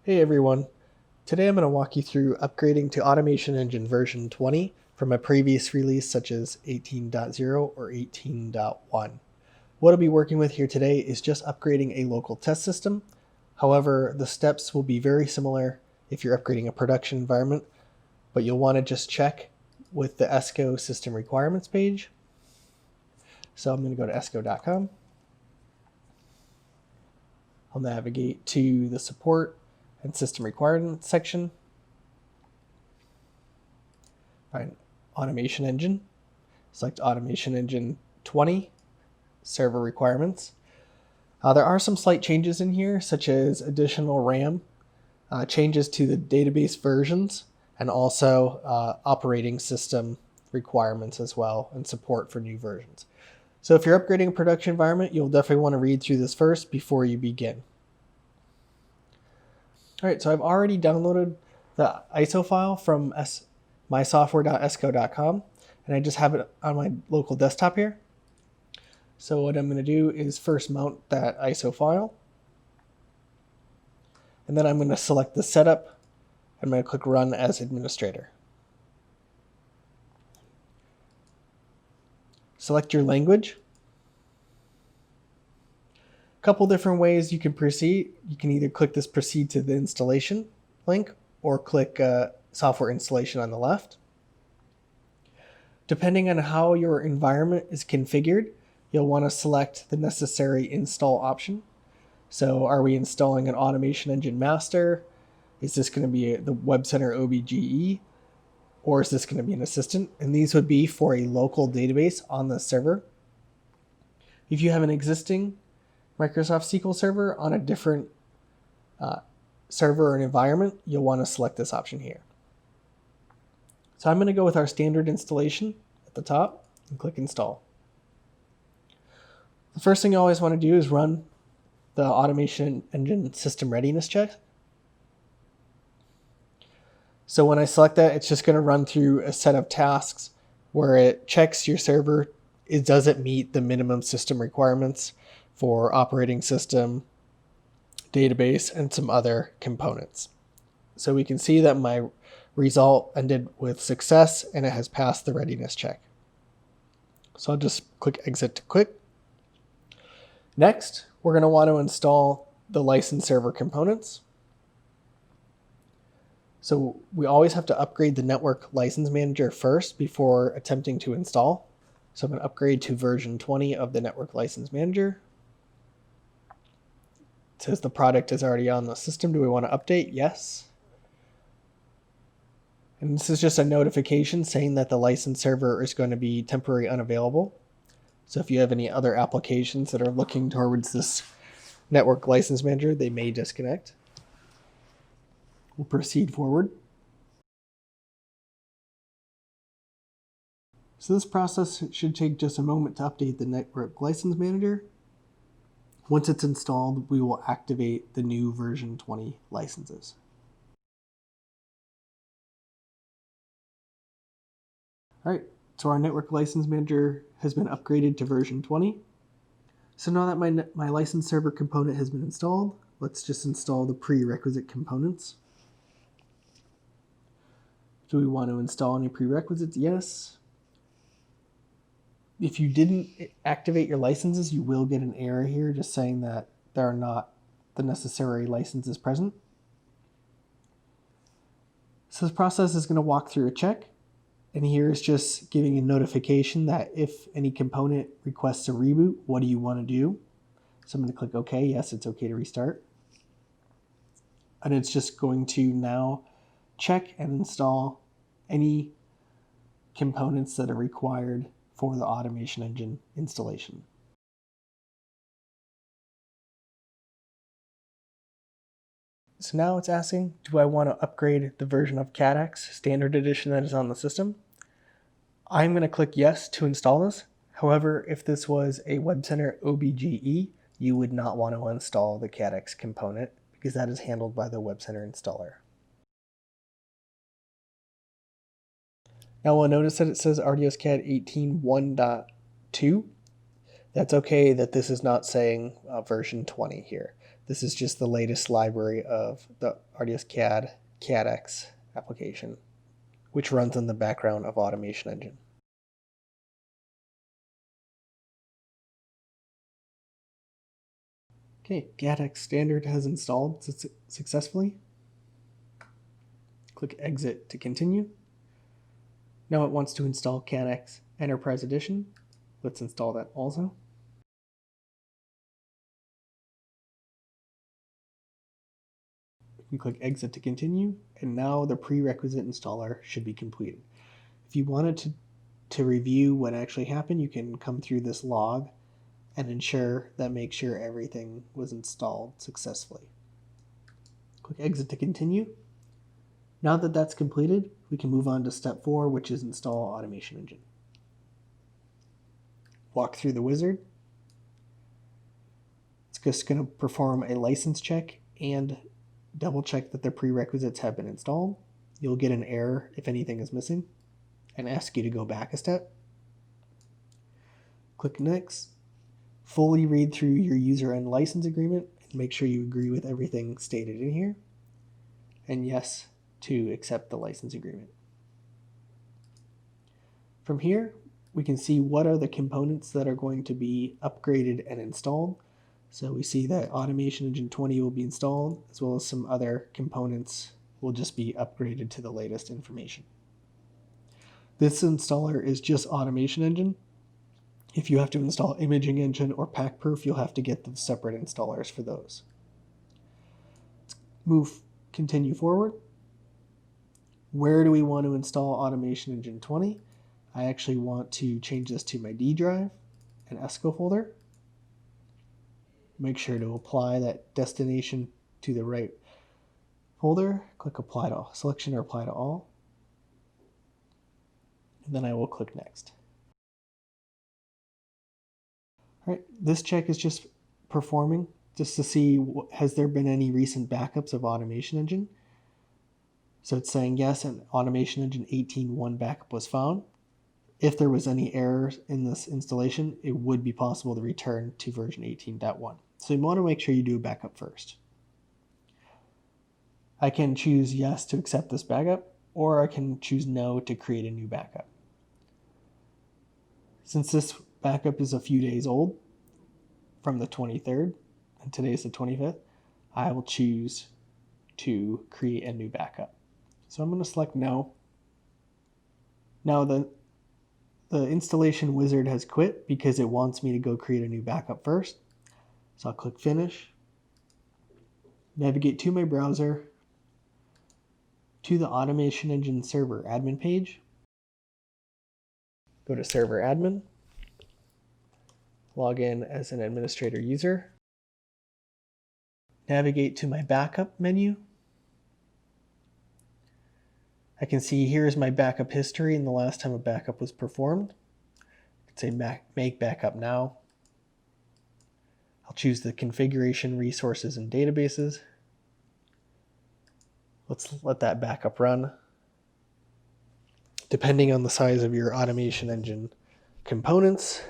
Hey everyone, today I'm going to walk you through upgrading to Automation Engine version 20 from a previous release such as 18.0 or 18.1. What I'll be working with here today is just upgrading a local test system. However, the steps will be very similar if you're upgrading a production environment, but you'll want to just check with the ESCO system requirements page. So I'm going to go to esco.com. I'll navigate to the support and system requirements section. Find Automation Engine. Select Automation Engine 20, server requirements. There are some slight changes in here, such as additional RAM, changes to the database versions, and also operating system requirements as well, and support for new versions. So if you're upgrading a production environment, you'll definitely want to read through this first before you begin. All right, so I've already downloaded the ISO file from mysoftware.esco.com, and I just have it on my local desktop here. So what I'm going to do is first mount that ISO file, and then I'm going to select the setup. I'm going to click Run as Administrator. Select your language. A couple different ways you can proceed. You can either click this Proceed to the Installation link or click Software Installation on the left. Depending on how your environment is configured, you'll want to select the necessary install option. So are we installing an Automation Engine Master? Is this going to be the Web Center OBGE? Or is this going to be an assistant? And these would be for a local database on the server. If you have an existing Microsoft SQL Server on a different server or an environment, you'll want to select this option here. So I'm going to go with our standard installation at the top and click Install. The first thing you always want to do is run the Automation Engine System Readiness check. So when I select that, it's just going to run through a set of tasks where it checks your server. Does it meet the minimum system requirements for operating system, database, and some other components. So we can see that my result ended with success and it has passed the readiness check. So I'll just click Exit to quit. Next, we're going to want to install the license server components. So we always have to upgrade the network license manager first before attempting to install. So I'm going to upgrade to version 20 of the network license manager. It says the product is already on the system. Do we want to update? Yes. And this is just a notification saying that the license server is going to be temporarily unavailable. So if you have any other applications that are looking towards this network license manager, they may disconnect. We'll proceed forward. So this process should take just a moment to update the network license manager. Once it's installed, we will activate the new version 20 licenses. All right, so our network license manager has been upgraded to version 20. So now that my license server component has been installed, let's just install the prerequisite components. Do we want to install any prerequisites? Yes. If you didn't activate your licenses, you will get an error here just saying that there are not the necessary licenses present. So this process is going to walk through a check. And here is just giving a notification that if any component requests a reboot, what do you want to do? So I'm going to click OK. Yes, it's okay to restart. And it's just going to now check and install any components that are required for the Automation Engine installation. So now it's asking, do I want to upgrade the version of CADX standard edition that is on the system? I'm going to click yes to install this. However, if this was a Web Center OBGE, you would not want to install the CADX component because that is handled by the Web Center installer. Now we'll notice that it says RDSCAD 18.1.2. That's okay that this is not saying version 20 here. This is just the latest library of the Artios CAD CADX application, which runs in the background of Automation Engine. Okay, CADX standard has installed successfully. Click Exit to continue. Now it wants to install CADX Enterprise Edition. Let's install that also. You can click Exit to continue, and now the prerequisite installer should be completed. If you wanted to review what actually happened, you can come through this log and make sure everything was installed successfully. Click Exit to continue. Now that that's completed, we can move on to step 4, which is install Automation Engine. Walk through the wizard. It's just going to perform a license check and double check that the prerequisites have been installed. You'll get an error if anything is missing and ask you to go back a step. Click Next. Fully read through your user and license agreement and make sure you agree with everything stated in here. And yes to accept the license agreement. From here, we can see what are the components that are going to be upgraded and installed. So we see that Automation Engine 20 will be installed, as well as some other components will just be upgraded to the latest information. This installer is just Automation Engine. If you have to install Imaging Engine or PackProof, you'll have to get the separate installers for those. Let's continue forward. Where do we want to install Automation Engine 20? I actually want to change this to my D drive and ESCO folder. Make sure to apply that destination to the right folder. Click Apply to Selection or Apply to All. And then I will click Next. All right, this check is just performing just to see has there been any recent backups of Automation Engine. So it's saying yes, an Automation Engine 18.1 backup was found. If there was any errors in this installation, it would be possible to return to version 18.1. So you want to make sure you do a backup first. I can choose yes to accept this backup, or I can choose no to create a new backup. Since this backup is a few days old, from the 23rd, and today's the 25th, I will choose to create a new backup. So I'm going to select no. Now the installation wizard has quit because it wants me to go create a new backup first. So I'll click Finish, navigate to my browser, to the Automation Engine Server Admin page, go to Server Admin, log in as an administrator user, navigate to my backup menu. I can see here is my backup history and the last time a backup was performed. I can say Make Backup Now. I'll choose the Configuration, Resources, and Databases. Let's let that backup run. Depending on the size of your Automation Engine components,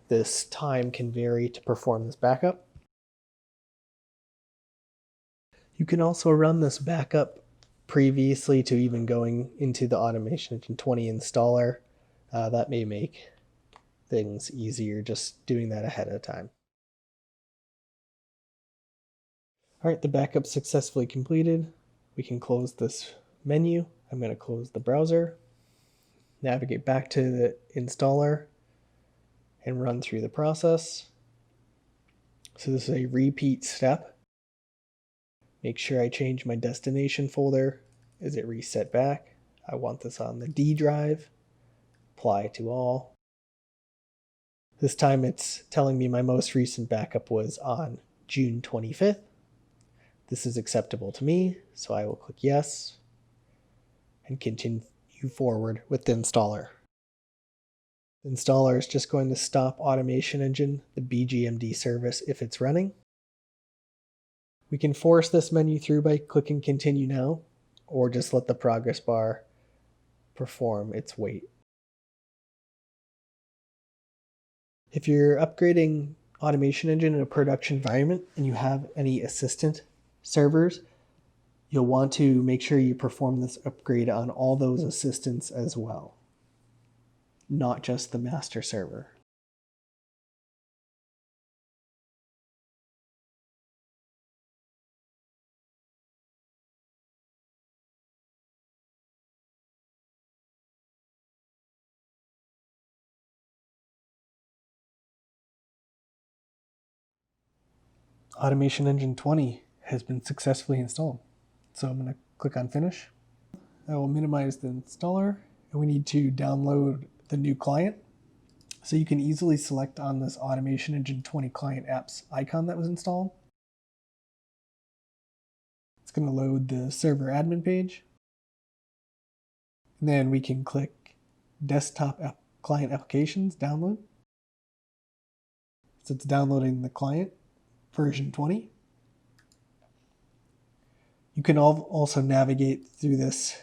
this time can vary to perform this backup. You can also run this backup previously to even going into the Automation Engine 20 installer. That may make things easier just doing that ahead of time. All right, the backup successfully completed. We can close this menu. I'm going to close the browser, navigate back to the installer, and run through the process. So this is a repeat step. Make sure I change my destination folder. Is it reset back? I want this on the D drive. Apply to all. This time it's telling me my most recent backup was on June 25th. This is acceptable to me, so I will click yes and continue forward with the installer. The installer is just going to stop Automation Engine, the BGMD service, if it's running. We can force this menu through by clicking Continue Now, or just let the progress bar perform its wait. If you're upgrading automation engine in a production environment and you have any assistant servers, you'll want to make sure you perform this upgrade on all those assistants as well, not just the master server. Automation Engine 20 has been successfully installed. So I'm going to click on Finish. I will minimize the installer, and we need to download the new client. So you can easily select on this Automation Engine 20 client apps icon that was installed. It's going to load the server admin page. And then we can click Desktop Client Applications Download. So it's downloading the client version 20. You can also navigate through this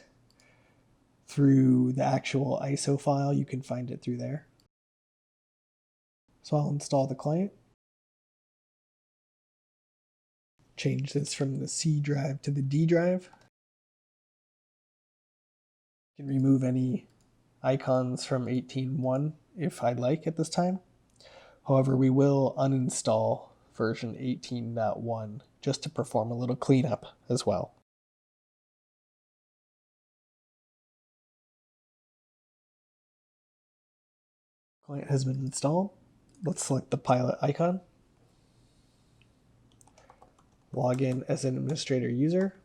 through the actual ISO file. You can find it through there. So I'll install the client. Change this from the C drive to the D drive. I can remove any icons from 18.1 if I'd like at this time. However, we will uninstall version 18.1 just to perform a little cleanup as well. Client has been installed. Let's select the pilot icon. Log in as an administrator user.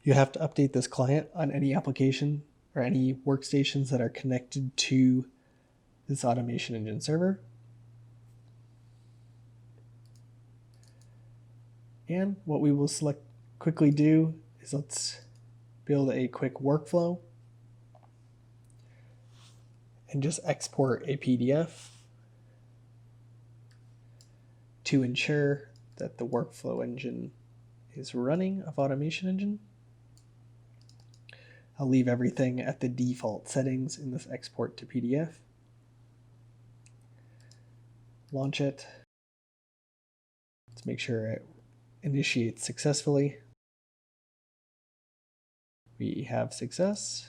You have to update this client on any application or any workstations that are connected to this Automation Engine server. And what we will quickly do is let's build a quick workflow and just export a PDF to ensure that the workflow engine is running of Automation Engine. I'll leave everything at the default settings in this export to PDF. Launch it. Let's make sure it initiates successfully. We have success.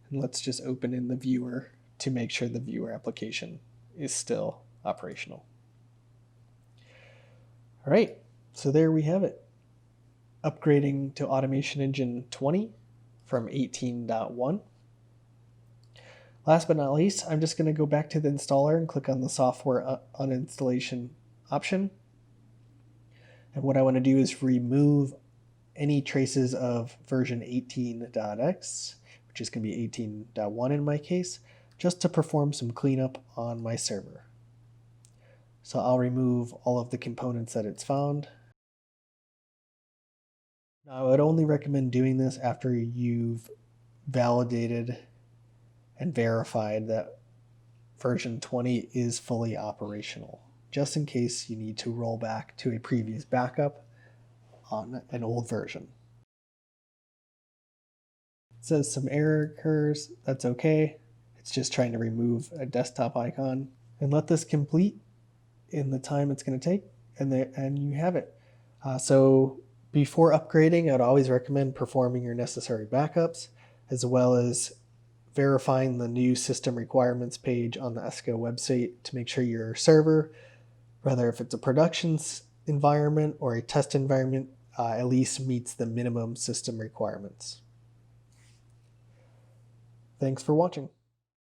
And let's just open in the viewer to make sure the viewer application is still operational. All right, so there we have it. Upgrading to Automation Engine 20 from 18.1. Last but not least, I'm just going to go back to the installer and click on the software uninstallation option. And what I want to do is remove any traces of version 18.x, which is going to be 18.1 in my case, just to perform some cleanup on my server. So I'll remove all of the components that it's found. Now, I would only recommend doing this after you've validated and verified that version 20 is fully operational, just in case you need to roll back to a previous backup on an old version. It says some error occurs, that's okay. It's just trying to remove a desktop icon. And let this complete in the time it's going to take, and you have it. So before upgrading, I'd always recommend performing your necessary backups, as well as verifying the new system requirements page on the ESCO website to make sure your server, whether if it's a production environment or a test environment, at least meets the minimum system requirements. Thanks for watching.